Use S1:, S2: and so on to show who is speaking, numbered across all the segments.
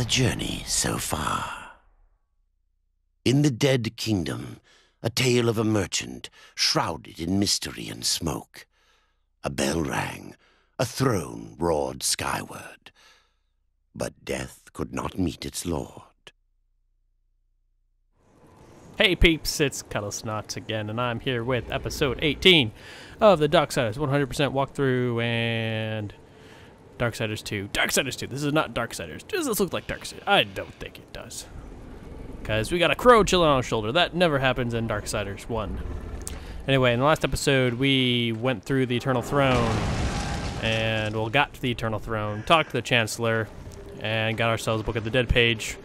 S1: the journey so far. In the Dead Kingdom, a tale of a merchant shrouded in mystery and smoke. A bell rang, a throne roared skyward, but death could not meet its lord.
S2: Hey peeps, it's Kuddlesnot again, and I'm here with episode 18 of the Darksiders 100% walkthrough and Darksiders 2. Darksiders 2, this is not Darksiders. Does this look like Darksiders? I don't think it does. Because we got a crow chilling on our shoulder. That never happens in Darksiders 1. Anyway, in the last episode, we went through the Eternal Throne, and, well, got to the Eternal Throne, talked to the Chancellor, and got ourselves a Book of the Dead page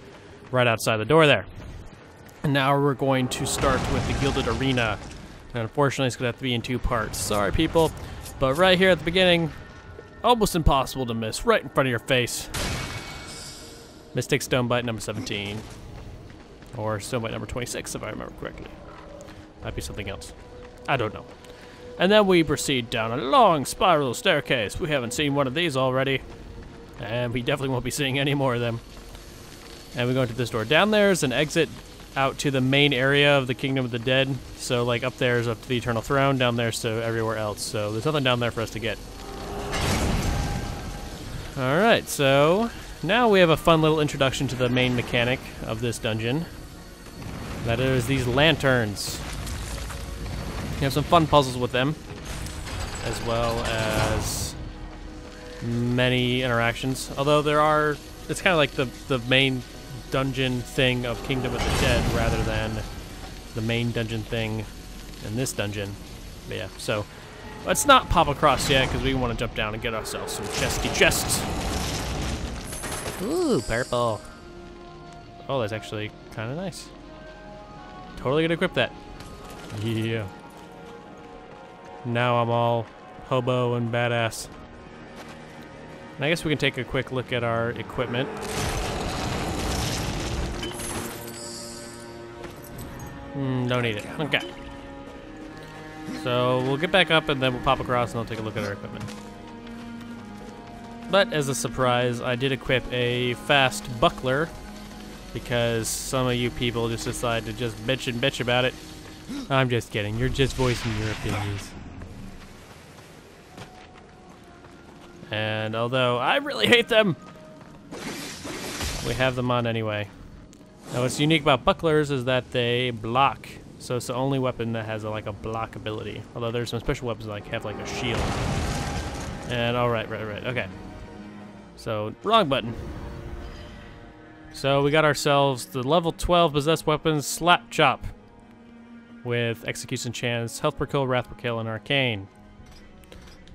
S2: right outside the door there. And now we're going to start with the Gilded Arena. And unfortunately, it's going to have to be in two parts. Sorry, people. But right here at the beginning, almost impossible to miss. Right in front of your face. Mystic Stonebite number 17. Or Stonebite number 26, if I remember correctly. Might be something else. I don't know. And then we proceed down a long spiral staircase. We haven't seen one of these already. And we definitely won't be seeing any more of them. And we go into this door. Down there is an exit out to the main area of the Kingdom of the Dead. So, like, up there is up to the Eternal Throne, down there's to everywhere else. So, there's nothing down there for us to get. Alright, so now we have a fun little introduction to the main mechanic of this dungeon. That is these lanterns. You have some fun puzzles with them, as well as many interactions. Although there are, it's kind of like the main dungeon thing of Kingdom of the Dead rather than the main dungeon thing in this dungeon. But yeah, so let's not pop across yet because we want to jump down and get ourselves some chesty chests. Ooh, purple. Oh, that's actually kind of nice. Totally gonna equip that. Yeah. Now I'm all hobo and badass. And I guess we can take a quick look at our equipment. Don't need it. Okay. So we'll get back up and then we'll pop across and I'll take a look at our equipment. But as a surprise, I did equip a fast buckler because some of you people just decide to just bitch about it. I'm just kidding. You're just voicing your opinions. And although I really hate them, we have them on anyway. Now what's unique about bucklers is that they block. So it's the only weapon that has like a block ability. Although there's some special weapons that like have like a shield. And alright, right. Okay. So, wrong button. So we got ourselves the level 12 possessed weapons Slap Chop. With execution chance, health per kill, wrath per kill, and arcane.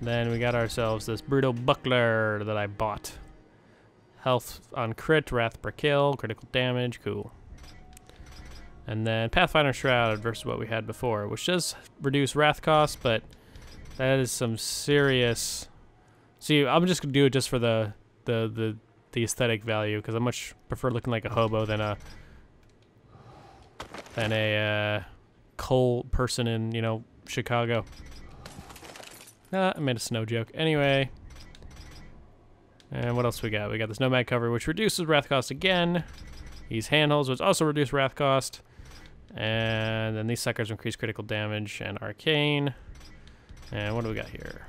S2: Then we got ourselves this brutal buckler that I bought. Health on crit, wrath per kill, critical damage, cool. And then Pathfinder Shroud versus what we had before, which does reduce wrath cost, but that is some serious. See, I'm just gonna do it just for the aesthetic value, because I much prefer looking like a hobo than a coal person in, you know, Chicago. I made a snow joke. Anyway. And what else we got? We got this Nomad cover, which reduces wrath cost again. These handholds, which also reduce wrath cost. And then these suckers increase critical damage and arcane. And what do we got here?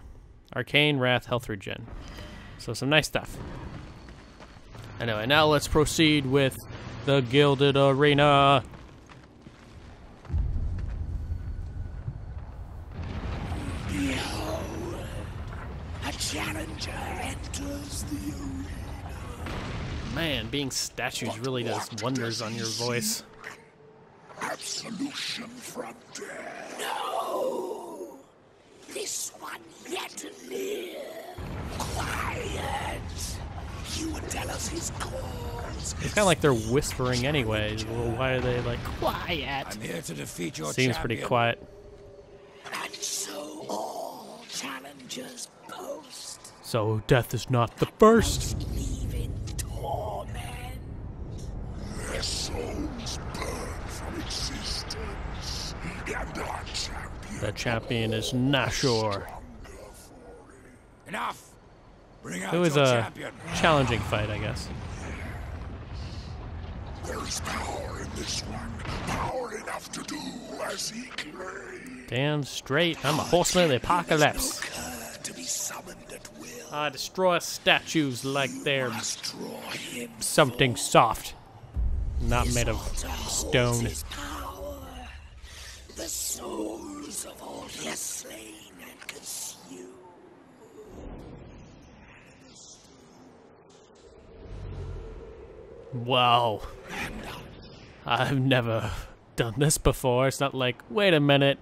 S2: Arcane, wrath, health regen. So some nice stuff. Anyway, now let's proceed with the Gilded Arena.
S3: Behold, a challenger enters the arena.
S2: Man, being statues really does wonders on your voice.
S3: Absolution from death. No, this one yet to live. Quiet. You would tell us his cause.
S2: It's kind of like they're whispering anyway. Well, why are they like quiet?
S3: I'm here to defeat your
S2: Seems pretty quiet.
S3: And so all challengers boast.
S2: So death is not the first.
S3: Leave in torment. Their souls burn from existence. And our champion.
S2: The champion is Nashor.
S3: Enough. Bring out
S2: It was
S3: your
S2: a
S3: champion.
S2: challenging fight, I guess.
S3: There is power in this one. Power enough to do as he claims.
S2: Damn straight. I'm a horseman of the apocalypse.
S3: To be summoned at will.
S2: I destroy statues like they're
S3: Destroy him.
S2: something soft. Not made of stone.
S3: His power. The souls of all he has slain and consumed.
S2: Wow. I've never done this before. It's not like, wait a minute,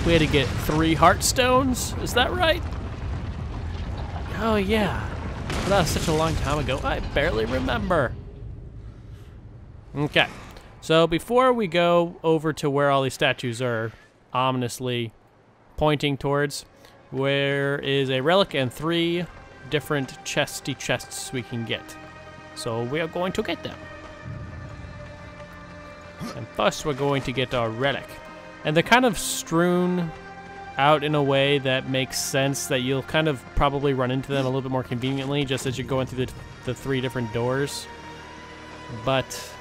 S2: we had to get 3 heartstones? Is that right? Oh yeah. But that was such a long time ago, I barely remember. Okay. So before we go over to where all these statues are ominously pointing towards, where is a relic and 3 different chesty chests we can get. So we are going to get them. And first we're going to get our relic. And they're kind of strewn out in a way that makes sense, that you'll kind of probably run into them a little bit more conveniently just as you're going through the 3 different doors. But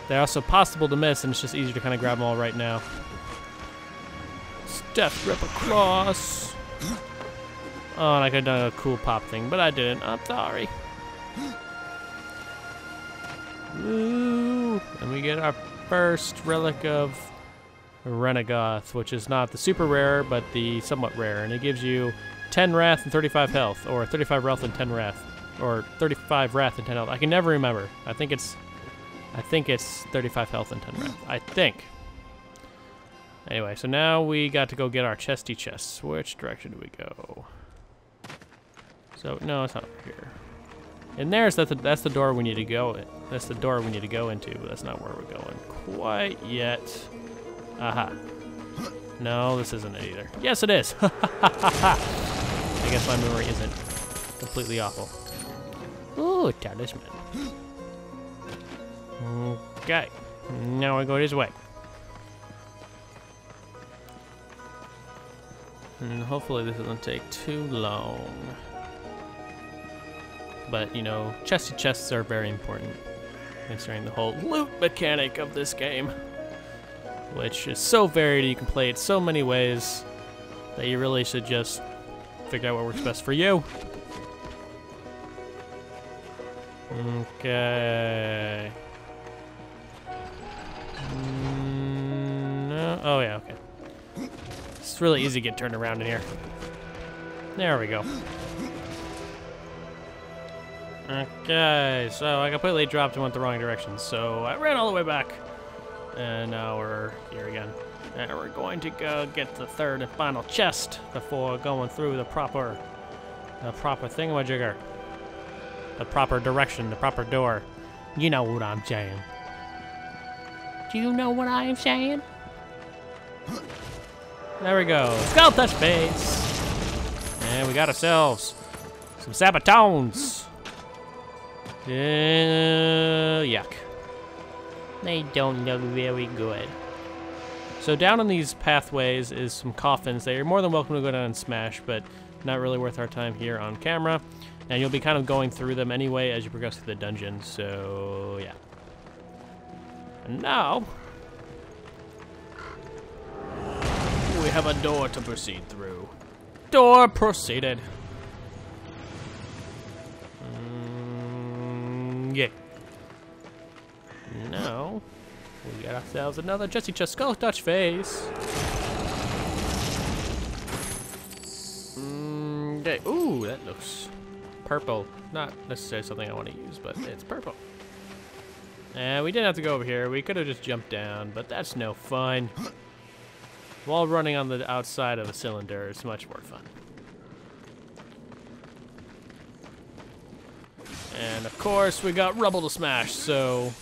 S2: they're also possible to miss, and it's just easier to kind of grab them all right now. Death rip across. Oh, and I could have done a cool pop thing, but I didn't. I'm sorry. Ooh, and we get our first relic of Renagoth, which is not the super rare, but the somewhat rare, and it gives you 10 wrath and 35 health, or 35 wrath and 10 wrath, or 35 wrath and 10 health. I can never remember. I think it's 35 health and 10 wrath. I think. Anyway, so now we got to go get our chesty chests. Which direction do we go? So no, it's not over here. And that's the door we need to go in. That's the door we need to go into, but that's not where we're going quite yet. Aha. No, this isn't it either. Yes, it is. I guess my memory isn't completely awful. Ooh, talisman. Okay. Now we go this way. And hopefully this doesn't take too long. But, you know, chesty chests are very important, considering the whole loot mechanic of this game, which is so varied. You can play it so many ways that you really should just figure out what works best for you. Okay. No. Oh, yeah, okay. It's really easy to get turned around in here. There we go. Okay, so I completely dropped and went the wrong direction, so I ran all the way back. And now we're here again. And we're going to go get the 3rd and final chest before going through the proper thingamajigger. The proper direction, the proper door. You know what I'm saying. Do you know what I am saying? There we go. Skull touch base. And we got ourselves some sabatones. Yuck. They don't look very good. So down in these pathways is some coffins. They are more than welcome to go down and smash, but not really worth our time here on camera. And you'll be kind of going through them anyway as you progress through the dungeon, so yeah. And now we have a door to proceed through. Door proceeded. Yeah. Now we got ourselves another chesty chest skull touch face. Okay. Ooh, that looks purple. Not necessarily something I want to use, but it's purple. And we didn't have to go over here. We could have just jumped down, but that's no fun. While running on the outside of a cylinder is much more fun. And of course, we got rubble to smash, so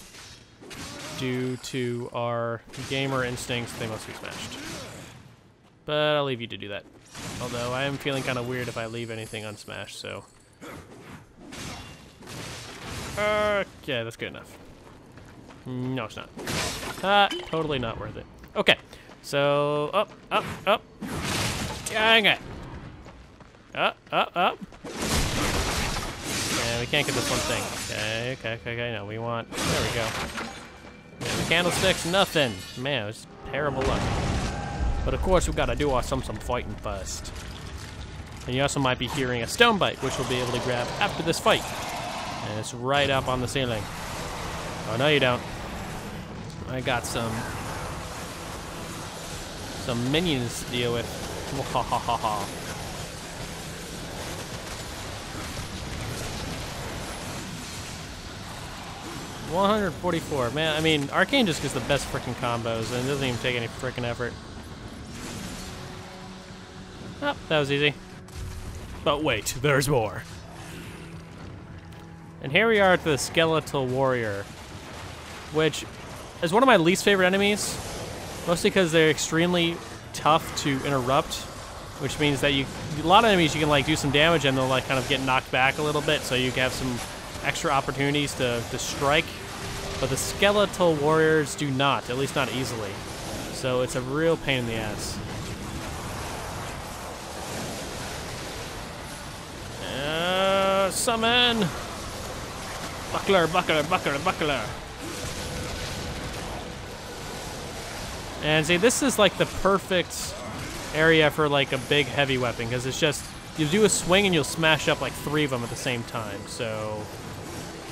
S2: due to our gamer instincts, they must be smashed. But I'll leave you to do that. Although I am feeling kind of weird if I leave anything unsmashed, so. Okay, that's good enough. No, it's not. Totally not worth it. Okay, so up, up, up. Dang it. Up, up, up. And we can't get this one thing. Okay. No, we want. There we go. Yeah, the candlesticks, nothing. Man, it's terrible luck. But of course, we gotta do some fighting first. And you also might be hearing a Stonebite, which we'll be able to grab after this fight. And it's right up on the ceiling. Oh, no, you don't. I got some minions to deal with. Ha ha ha ha. 144. Man, I mean, Arcane just gets the best freaking combos, and it doesn't even take any freaking effort. Oh, that was easy. But wait, there's more. And here we are at the Skeletal Warrior, which is one of my least favorite enemies, mostly because they're extremely tough to interrupt, which means that a lot of enemies you can like do some damage and they'll like kind of get knocked back a little bit, so you can have some extra opportunities to strike. But the Skeletal Warriors do not, at least not easily. So it's a real pain in the ass. Summon! Buckler. And see, this is like the perfect area for like a big heavy weapon, because it's just, you do a swing and you'll smash up like 3 of them at the same time. So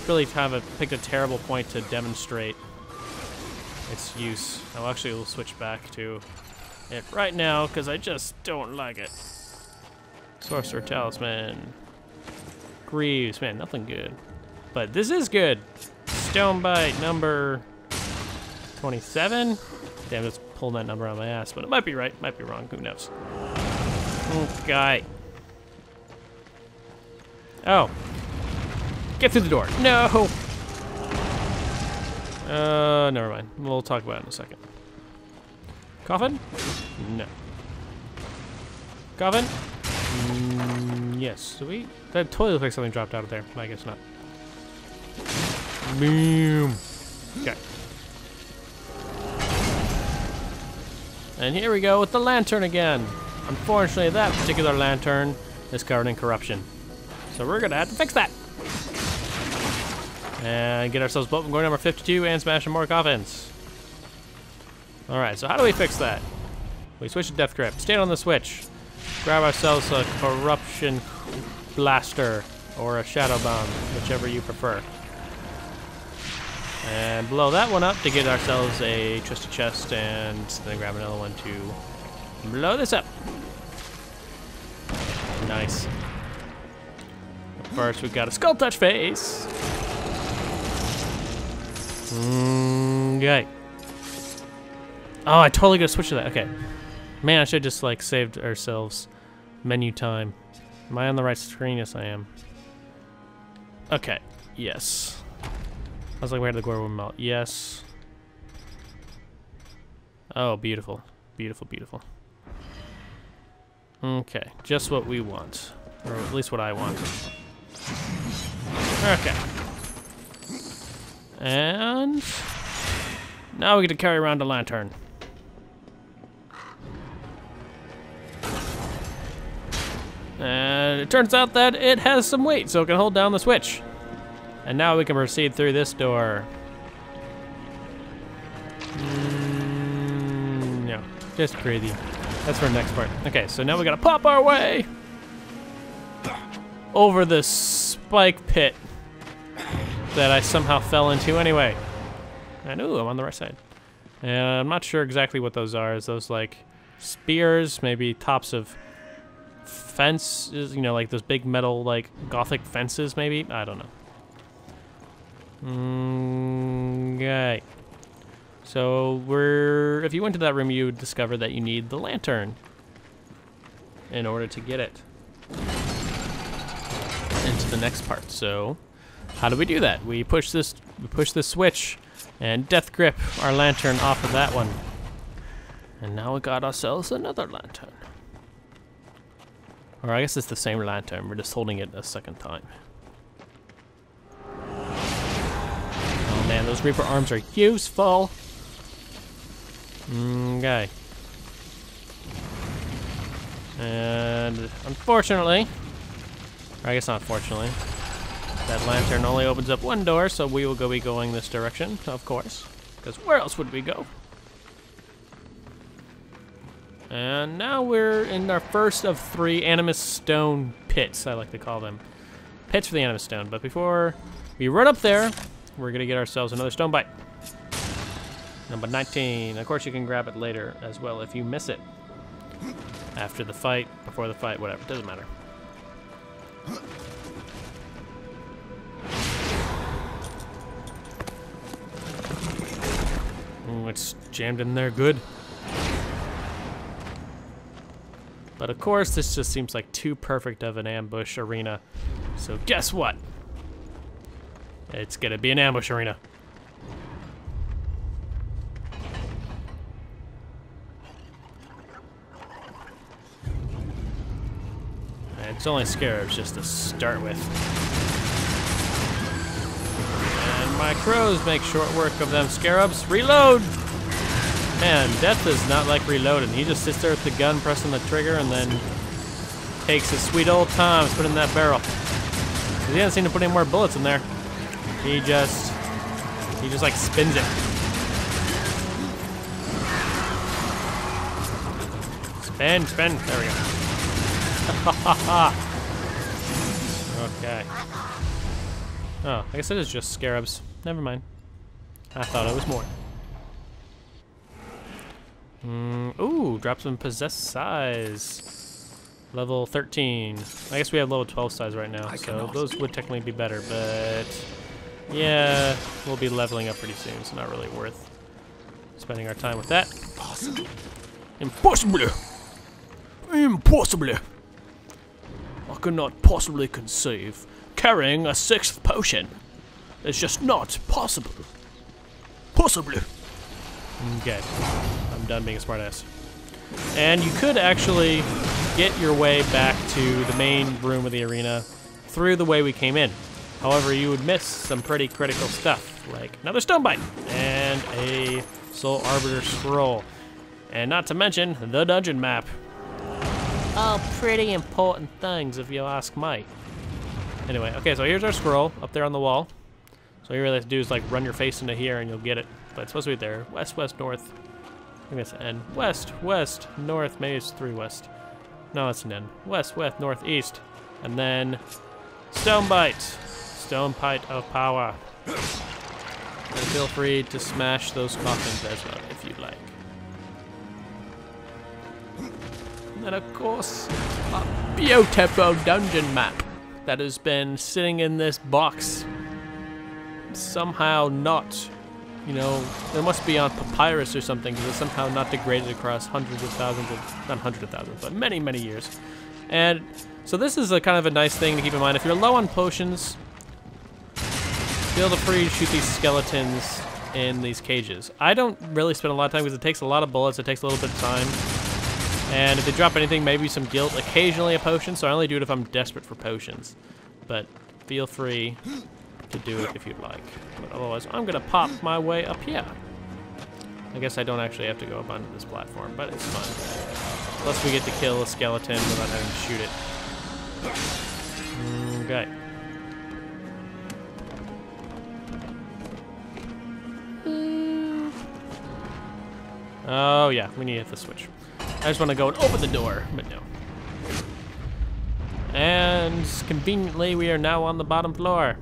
S2: really kind of picked a terrible point to demonstrate its use. I'll actually we'll switch back to it right now because I just don't like it. Sorcerer Talisman. Greaves, man, nothing good. But this is good. Stonebite number 27. Damn, just pulling that number out of my ass, but it might be right, might be wrong, who knows. Okay. Oh. Get through the door. No! Never mind. We'll talk about it in a second. Coffin? No. Coffin? Yes. That totally looks like something dropped out of there. I guess not. Boom. Okay. And here we go with the lantern again. Unfortunately, that particular lantern is covered in corruption. So we're gonna have to fix that. And get ourselves Boatman Coin number 52 and smash some more coffins. Alright, so how do we fix that? We switch to Death Grip. Stand on the switch. Grab ourselves a Corruption Blaster or a Shadow Bomb, whichever you prefer. And blow that one up to get ourselves a Trusty Chest, and then grab another one to blow this up. Nice. First, we've got a Skull Touch face. Okay. Oh, I totally gotta switch to that. Okay. Man, I should just like saved ourselves menu time. Am I on the right screen? Yes, I am. Okay. Yes. I was like, where did the Gore melt? Yes. Oh, beautiful. Beautiful, beautiful. Okay. Just what we want. Or at least what I want. Okay. And now we get to carry around a lantern. And it turns out that it has some weight, so it can hold down the switch. And now we can proceed through this door. No, just crazy. That's for the next part. Okay, so now we gotta pop our way over the spike pit that I somehow fell into anyway. And ooh, I'm on the right side. And I'm not sure exactly what those are. Is those like spears, maybe tops of fences, you know, like those big metal like gothic fences maybe? I don't know. Okay. So if you went to that room, you would discover that you need the lantern in order to get it into the next part. So how do we do that? We push this switch and Death Grip our lantern off of that one. And now we got ourselves another lantern. Or I guess it's the same lantern, we're just holding it a second time. Oh man, those Reaper arms are useful. Okay. And unfortunately, or I guess not fortunately, That lantern only opens up one door, so we will be going this direction, of course. Because where else would we go? And now we're in our first of 3 Animus Stone pits, I like to call them. Pits for the Animus Stone. But before we run up there, we're going to get ourselves another Stonebite. Number 19. Of course, you can grab it later as well if you miss it. After the fight, before the fight, whatever. Doesn't matter. Ooh, it's jammed in there good. But of course, this just seems like too perfect of an ambush arena. So guess what? It's gonna be an ambush arena. And it's only scarabs just to start with. And my crows make short work of them scarabs. Reload! Man, Death does not like reloading. He just sits there with the gun pressing the trigger and then takes his sweet old time to put in that barrel. He doesn't seem to put any more bullets in there. He just like spins it. Spin, spin. There we go. Okay. Oh, I guess it is just scarabs. Never mind. I thought it was more. Ooh, drop some possessed size. Level 13. I guess we have level 12 size right now, so those would technically be better, but yeah, we'll be leveling up pretty soon, so not really worth spending our time with that.
S3: Impossible.
S2: Impossible! Impossible! I cannot possibly conceive carrying a 6th potion. It's just not possible. Possibly. Okay. I'm done being a smartass. And you could actually get your way back to the main room of the arena through the way we came in. However, you would miss some pretty critical stuff, like another Stonebite and a Soul Arbiter Scroll. And not to mention the dungeon map. All pretty important things, if you ask me. Anyway, okay, so here's our scroll up there on the wall. So all you really have to do is like run your face into here and you'll get it. But it's supposed to be there. West, west, north. I think it's an N. West, west, north. Maybe it's 3 west. No, it's an N. West, west, north, east. And then Stonebite. Stonebite of power. And feel free to smash those coffins as well if you'd like. And then, of course, a beautiful dungeon map that has been sitting in this box. Somehow not, you know, it must be on papyrus or something because it's somehow not degraded across hundreds of thousands of, not hundreds of thousands, but many, many years. And so this is a kind of a nice thing to keep in mind. If you're low on potions, feel free to shoot these skeletons in these cages. I don't really spend a lot of time because it takes a lot of bullets, it takes a little bit of time. And if they drop anything, maybe some guilt, occasionally a potion, so I only do it if I'm desperate for potions. But feel free to do it if you'd like. But otherwise, I'm gonna pop my way up here. I guess I don't actually have to go up onto this platform, but it's fun. Plus we get to kill a skeleton without having to shoot it. Okay. Oh yeah, we need to hit the switch. I just want to go and open the door, but no. And conveniently, we are now on the bottom floor.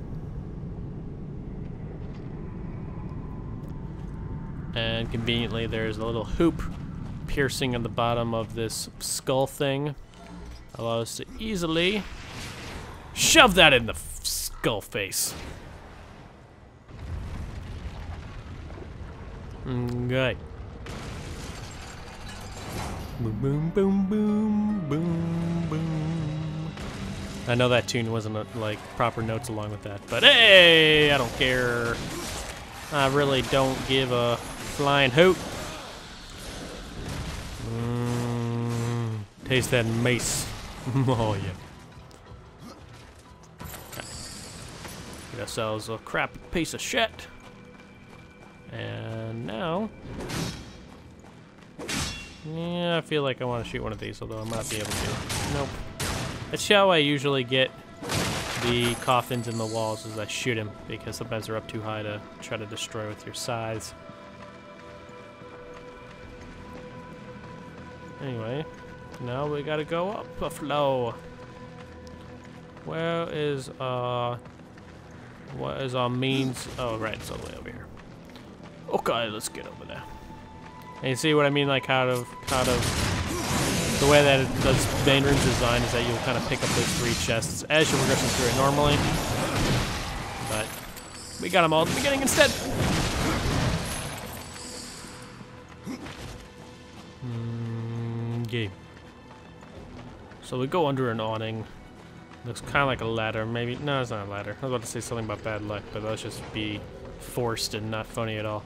S2: And conveniently, there's a little hoop piercing in the bottom of this skull thing. Allow us to easily shove that in the skull face. Okay. Boom, boom, boom, boom, boom, boom. I know that tune wasn't like proper notes along with that, but hey, I don't care. I really don't give a flying hoot. Taste that mace. Oh yeah. Okay. Get ourselves a crap piece of shit. And now. Yeah, I feel like I want to shoot one of these, although I might be able to. Nope. That's how I usually get the coffins in the walls as I shoot him, because sometimes they're up too high to try to destroy with your scythes. Anyway, now we gotta go up a flow. Where is what is our means? Oh, right, it's all the way over here. Okay, let's get over there. And you see what I mean, like kind of the way that this main room's designed is that you'll kind of pick up those 3 chests as you're progressing through it normally. But we got them all at the beginning instead. Okay. So we go under an awning. Looks kind of like a ladder, maybe. No, it's not a ladder. I was about to say something about bad luck, but let's just be forced and not funny at all.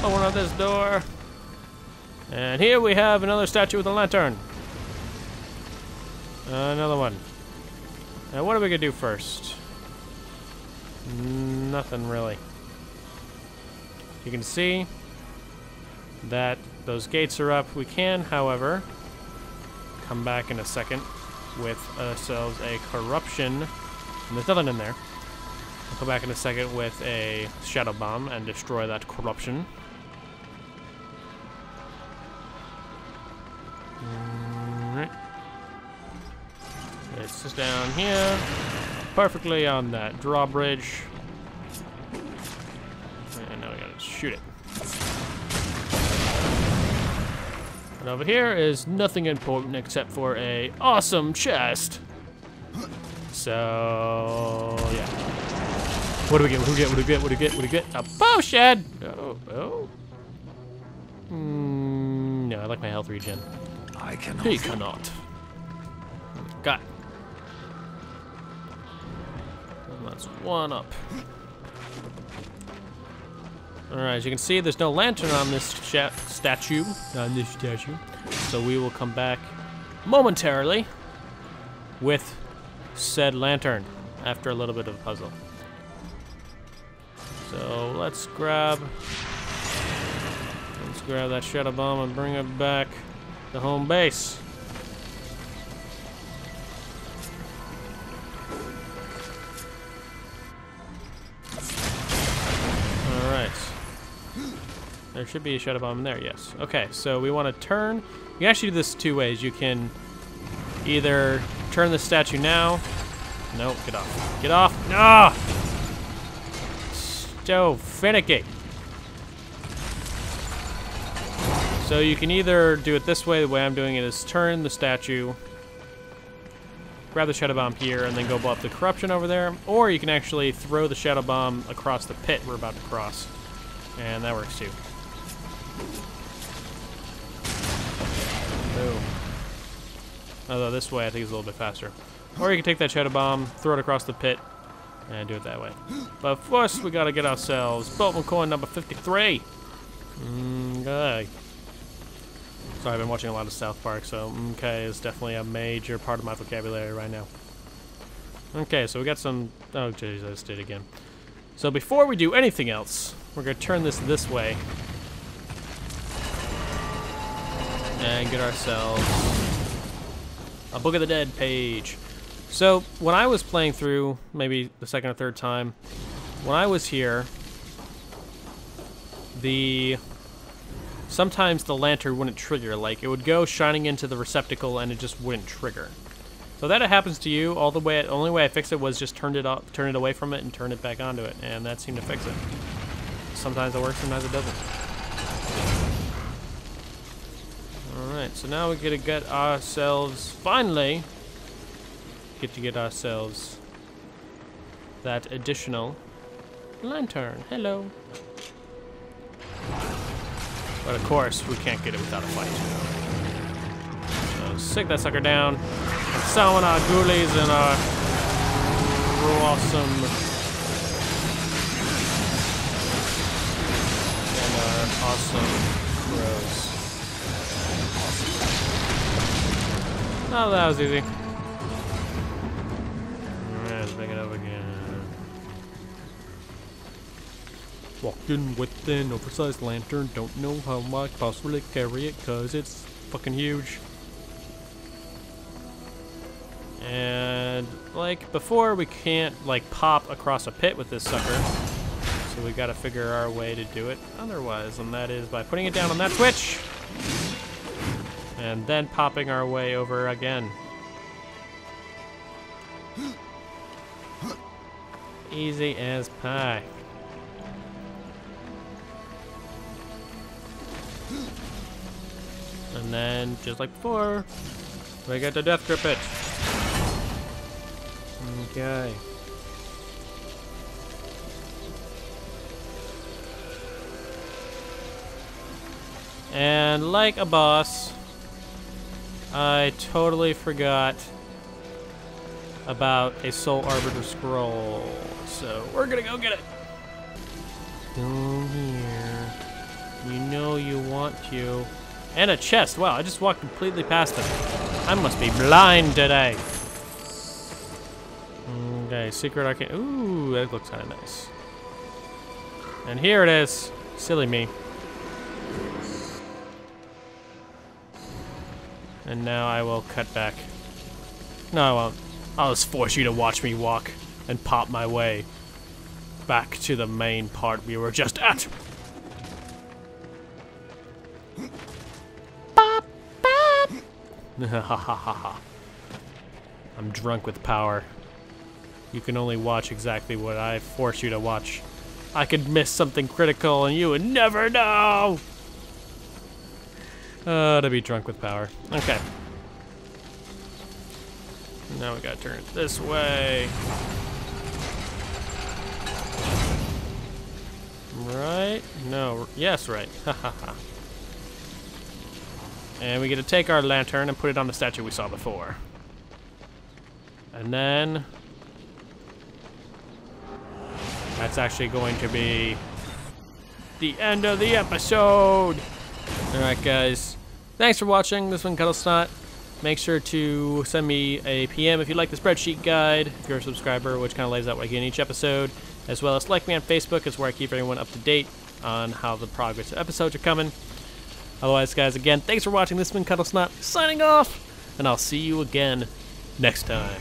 S2: Open up this door. And here we have another statue with a lantern. Another one. Now what are we gonna do first? Nothing really. You can see that those gates are up. We can, however, come back in a second with ourselves a corruption. And there's nothing in there. We'll come back in a second with a shadow bomb and destroy that corruption. Alright. It's just down here. Perfectly on that drawbridge. And now we gotta shoot it. And over here is nothing important except for a awesome chest. So yeah. What do we get? What do we get? What do we get? What do we get? What do we get? A potion! Oh. No, I like my health regen.
S3: I cannot.
S2: He cannot. Got it. And that's 1 up. Alright, as you can see, there's no lantern on this statue. So we will come back momentarily with said lantern after a little bit of a puzzle. So let's grab that shadow bomb and bring it back to home base. Alright. There should be a shadow bomb in there, yes. Okay, so we want to turn. You can actually do this 2 ways. You can either turn the statue now. No, get off. Get off. No! So finicky. So you can either do it this way. The way I'm doing it is turn the statue, grab the shadow bomb here, and then go blow up the corruption over there. Or you can actually throw the shadow bomb across the pit we're about to cross. And that works too. Boom. Although this way I think is a little bit faster. Or you can take that shadow bomb, throw it across the pit, and do it that way. But first we gotta get ourselves Boatman Coin number 53. Okay. Sorry, I've been watching a lot of South Park, so okay is definitely a major part of my vocabulary right now. Okay, so we got some... Oh, jeez, I just did it again. So before we do anything else, we're going to turn this way. And get ourselves a Book of the Dead page. So, when I was playing through, maybe the 2nd or 3rd time, when I was here, sometimes the lantern wouldn't trigger. Like, it would go shining into the receptacle and it just wouldn't trigger. So that happens to you. Only way I fixed it was just turn it away from it and turn it back onto it, and that seemed to fix it. Sometimes it works, sometimes it doesn't. Alright, so now we get to get ourselves, finally, get ourselves that additional lantern. Hello. But of course, we can't get it without a fight. So stick that sucker down. And summon our ghoulies and our awesome crows. Oh, that was easy. Let's pick it up again. Walked in with an oversized lantern. Don't know how I could possibly carry it, cause it's fucking huge. And like before, we can't like pop across a pit with this sucker. So we gotta figure our way to do it otherwise, and that is by putting it down on that switch. And then popping our way over again. Easy as pie. And then, just like before, we get the death grip it. Okay. And like a boss, I totally forgot about a Soul Arbiter Scroll. So we're gonna go get it. Go here. You know you want to. And a chest. Wow, I just walked completely past it. I must be blind today. Okay, secret arcane. Ooh, that looks kind of nice. And here it is. Silly me. And now I will cut back. No, I won't. I'll just force you to watch me walk and pop my way back to the main part we were just at. Bop, bop. I'm drunk with power. You can only watch exactly what I force you to watch. I could miss something critical and you would never know. To be drunk with power. Okay. Now we gotta turn it this way. Right? No. Yes, right. Hahaha. And we get to take our lantern and put it on the statue we saw before. And then that's actually going to be the end of the episode. Alright guys, thanks for watching. This one Kuddlesnot. Make sure to send me a PM if you like the spreadsheet guide, if you're a subscriber, which kind of lays out what I get in each episode, as well as like me on Facebook, is where I keep everyone up to date on how the progress of episodes are coming. Otherwise guys, again, thanks for watching. This has been Kuddlesnot signing off, and I'll see you again next time.